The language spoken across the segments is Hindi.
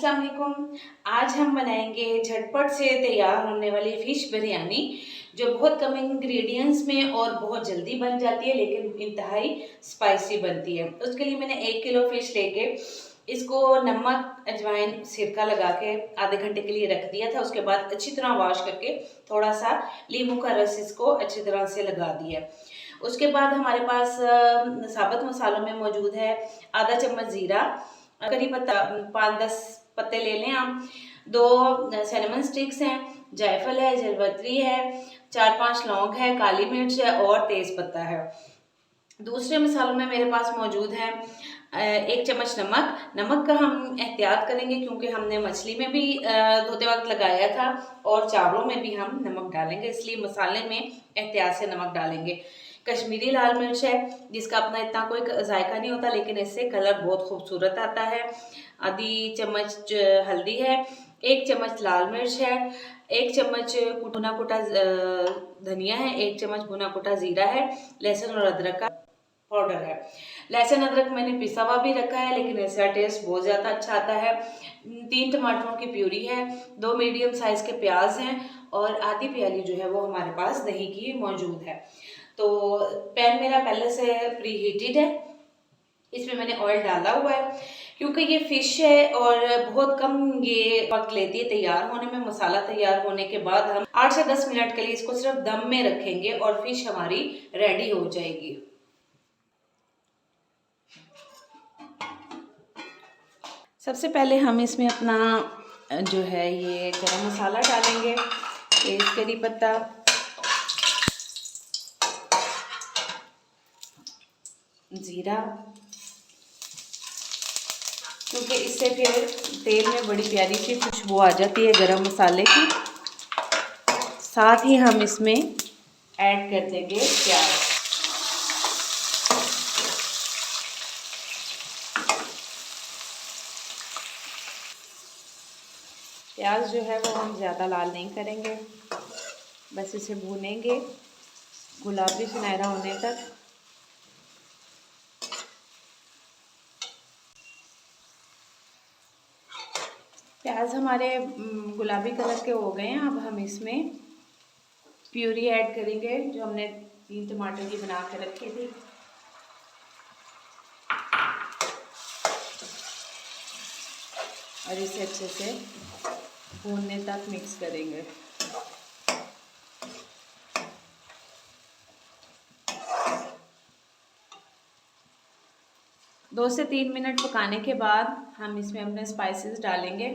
अस्सलाम वालेकुम। आज हम बनाएंगे झटपट से तैयार होने वाली फ़िश बिरयानी, जो बहुत कम इंग्रेडिएंट्स में और बहुत जल्दी बन जाती है, लेकिन इंतहाई स्पाइसी बनती है। उसके लिए मैंने 1 किलो फ़िश लेके इसको नमक, अजवाइन, सिरका लगा के आधे घंटे के लिए रख दिया था। उसके बाद अच्छी तरह वॉश करके थोड़ा सा नींबू का रस इसको अच्छी तरह से लगा दिया। उसके बाद हमारे पास साबुत मसालों में मौजूद है आधा चम्मच ज़ीरा, करी पत्ता 5-10 पत्ते ले लें आप, 2 सिनेमन स्टिक्स हैं, जायफल है, जलवत्री है, 4-5 लौंग है, काली मिर्च है और तेज पत्ता है। दूसरे मसालों में मेरे पास मौजूद है 1 चम्मच नमक। नमक का हम एहतियात करेंगे क्योंकि हमने मछली में भी धोते वक्त लगाया था और चावलों में भी हम नमक डालेंगे, इसलिए मसाले में एहतियात से नमक डालेंगे। कश्मीरी लाल मिर्च है, जिसका अपना इतना कोई जायका नहीं होता, लेकिन इससे कलर बहुत खूबसूरत आता है। आधी चम्मच हल्दी है, 1 चम्मच लाल मिर्च है, 1 चम्मच भुना कुटा धनिया है, 1 चम्मच भुना कुटा जीरा है, लहसुन और अदरक का पाउडर है। लहसुन अदरक मैंने पिसा हुआ भी रखा है, लेकिन इसका टेस्ट बहुत ज़्यादा अच्छा आता है। 3 टमाटरों की प्यूरी है, 2 मीडियम साइज़ के प्याज हैं और आधी प्याली जो है वो हमारे पास दही की मौजूद है। तो पैन मेरा पहले से प्री हीटेड है, इसमें मैंने ऑयल डाला हुआ है। क्योंकि ये फ़िश है और बहुत कम ये वक्त लेती है तैयार होने में, मसाला तैयार होने के बाद हम 8 से 10 मिनट के लिए इसको सिर्फ दम में रखेंगे और फ़िश हमारी रेडी हो जाएगी। सबसे पहले हम इसमें अपना जो है ये गरम मसाला डालेंगे, तेज करी पत्ता, ज़ीरा, क्योंकि इससे फिर तेल में बड़ी प्यारी सी खुशबू आ जाती है गरम मसाले की। साथ ही हम इसमें ऐड कर देंगे प्याज। प्याज जो है वो हम ज़्यादा लाल नहीं करेंगे, बस इसे भूनेंगे गुलाबी सुनहरा होने तक। प्याज हमारे गुलाबी कलर के हो गए हैं। अब हम इसमें प्यूरी ऐड करेंगे जो हमने 3 टमाटर की बना के रखी थी। और इसे अच्छे से भूनने तक मिक्स करेंगे। दो से 3 मिनट पकाने के बाद हम इसमें अपने स्पाइसेस डालेंगे,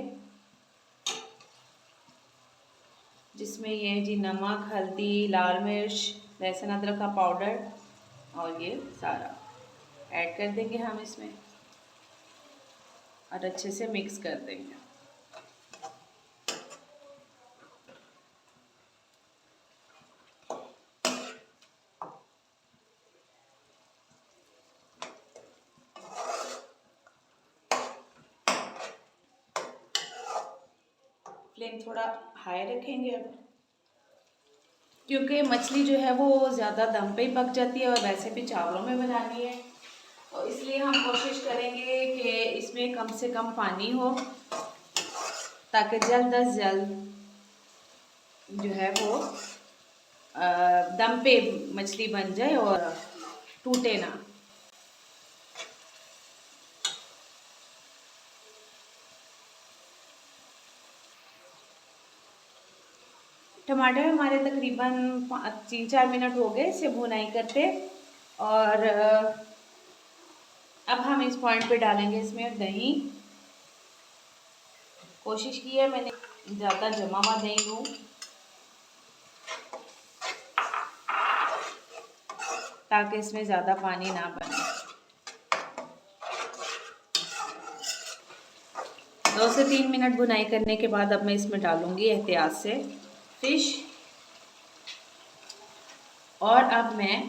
जिसमें ये जी नमक, हल्दी, लाल मिर्च, लहसुन अदरक का पाउडर और ये सारा ऐड कर देंगे हम इसमें और अच्छे से मिक्स कर देंगे। फ्लेम थोड़ा हाई रखेंगे अब, क्योंकि मछली जो है वो ज़्यादा दम पे ही पक जाती है और वैसे भी चावलों में बनानी है, तो इसलिए हम कोशिश करेंगे कि इसमें कम से कम पानी हो, ताकि जल्द अज जल्द जो है वो दम पे मछली बन जाए और टूटे ना। टमाटर हमारे तकरीबन 3-4 मिनट हो गए इसे भुनाई करते, और अब हम इस पॉइंट पे डालेंगे इसमें दही। कोशिश की है मैंने ज़्यादा जमा हुआ दही लूँ, ताकि इसमें ज़्यादा पानी ना बने। 2 से 3 मिनट भुनाई करने के बाद अब मैं इसमें डालूँगी एहतियात से फ़िश, और अब मैं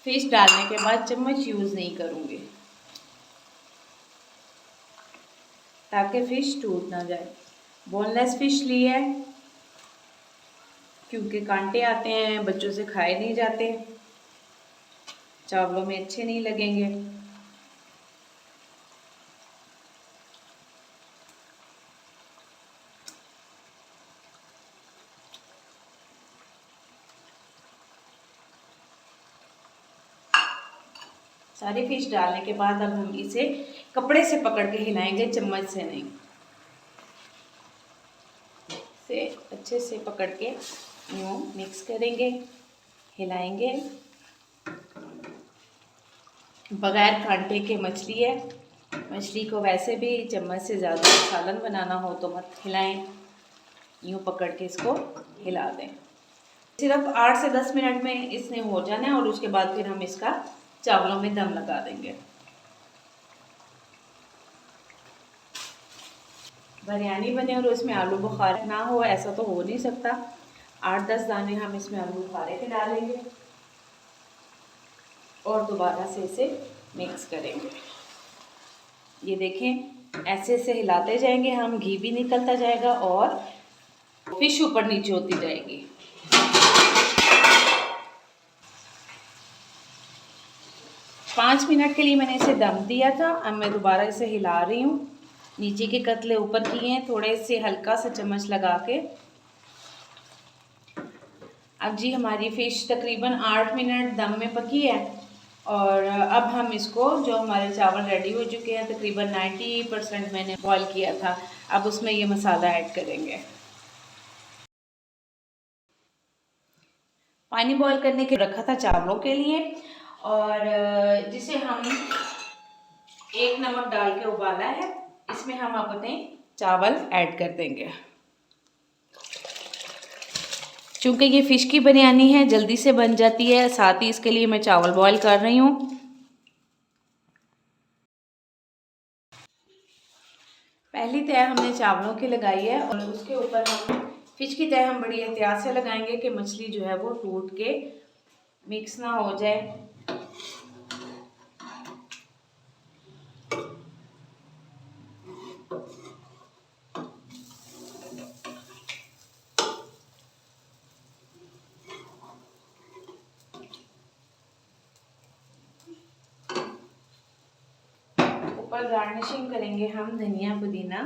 फ़िश डालने के बाद चम्मच यूज़ नहीं करूँगी, ताकि फ़िश टूट ना जाए। बोनलेस फ़िश ली है क्योंकि कांटे आते हैं, बच्चों से खाए नहीं जाते, चावलों में अच्छे नहीं लगेंगे। सारी फिश डालने के बाद अब हम इसे कपड़े से पकड़ के हिलाएंगे, चम्मच से नहीं। से अच्छे से पकड़ के यूँ मिक्स करेंगे, हिलाएंगे। बगैर कांटे के मछली है। मछली को वैसे भी चम्मच से ज़्यादा सालन बनाना हो तो मत हिलाएं, यूँ पकड़ के इसको हिला दें। सिर्फ 8 से 10 मिनट में इसने हो जाना है और उसके बाद फिर हम इसका चावलों में दम लगा देंगे। बिरयानी बने और उसमें आलू बुखारे ना हो, ऐसा तो हो नहीं सकता। 8-10 दाने हम इसमें आलू बुखारे के डालेंगे और दोबारा से इसे मिक्स करेंगे। ये देखें, ऐसे ऐसे हिलाते जाएंगे हम, घी भी निकलता जाएगा और फिश ऊपर नीचे होती जाएगी। पाँच मिनट के लिए मैंने इसे दम दिया था। अब मैं दोबारा इसे हिला रही हूँ। नीचे के कतले ऊपर किए हैं, थोड़े से हल्का सा चम्मच लगा के। अब जी हमारी फ़िश तकरीबन 8 मिनट दम में पकी है और अब हम इसको, जो हमारे चावल रेडी हो चुके हैं, तकरीबन 90% मैंने बॉईल किया था, अब उसमें ये मसाला ऐड करेंगे। पानी बॉईल करने के रखा था चावलों के लिए और जिसे हम 1 नमक डाल के उबाला है, इसमें हम अपने चावल ऐड कर देंगे। चूँकि ये फ़िश की बिरयानी है, जल्दी से बन जाती है, साथ ही इसके लिए मैं चावल बॉईल कर रही हूँ। पहली तय हमने चावलों की लगाई है और उसके ऊपर हम फ़िश की तय हम बड़ी एहतियात से लगाएंगे कि मछली जो है वो टूट के मिक्स ना हो जाए। ऊपर गार्निशिंग करेंगे हम धनिया पुदीना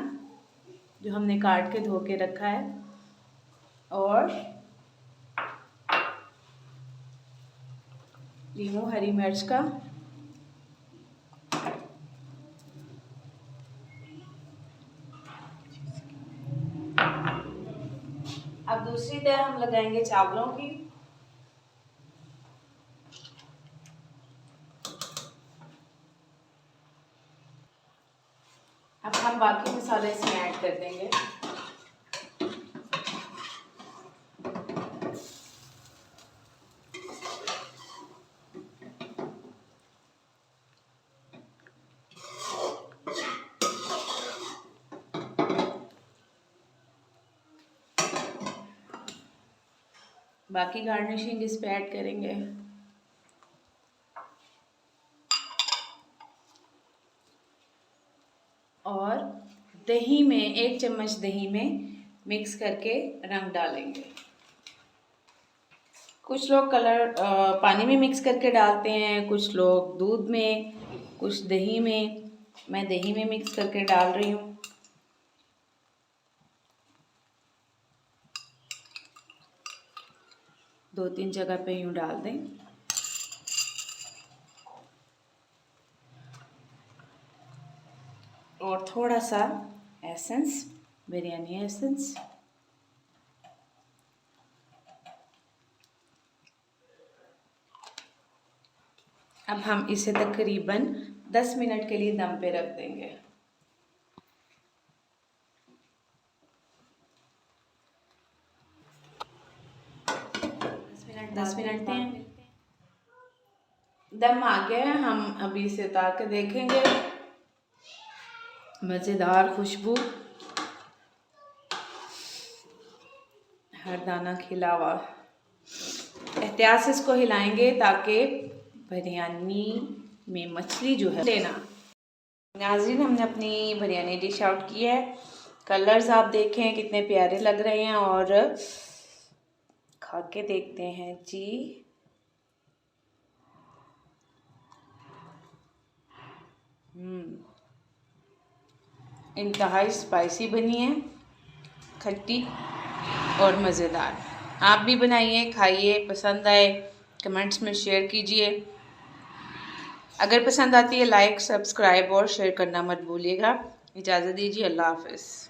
जो हमने काट के धो के रखा है और लीमू हरी मिर्च का। अब दूसरी तय हम लगाएंगे चावलों की। अब हम बाकी मसाले इसमें ऐड कर देंगे। बाकी गार्निशिंग इस पे ऐड करेंगे। और दही में 1 चम्मच दही में मिक्स करके रंग डालेंगे। कुछ लोग कलर पानी में मिक्स करके डालते हैं, कुछ लोग दूध में, कुछ दही में। मैं दही में मिक्स करके डाल रही हूँ। दो तीन जगह पे यूँ डाल दें। और थोड़ा सा एसेंस, बिरयानी एसेंस। अब हम इसे तकरीबन 10 मिनट के लिए दम पे रख देंगे। 10 मिनट में दम आ गया है। हम अभी इसे उतार के देखेंगे। मज़ेदार खुशबू, हर दाना खिला हुआ। एहतियात से इसको हिलाएंगे ताकि बिरयानी में मछली जो है लेना। नाज़रीन, हमने अपनी बिरयानी डिश आउट की है। कलर्स आप देखें कितने प्यारे लग रहे हैं और खा के देखते हैं जी। इंतहाई स्पाइसी बनी है, खट्टी और मज़ेदार। आप भी बनाइए, खाइए, पसंद आए कमेंट्स में शेयर कीजिए। अगर पसंद आती है लाइक, सब्सक्राइब और शेयर करना मत भूलिएगा। इजाज़त दीजिए, अल्लाह हाफ़िज़।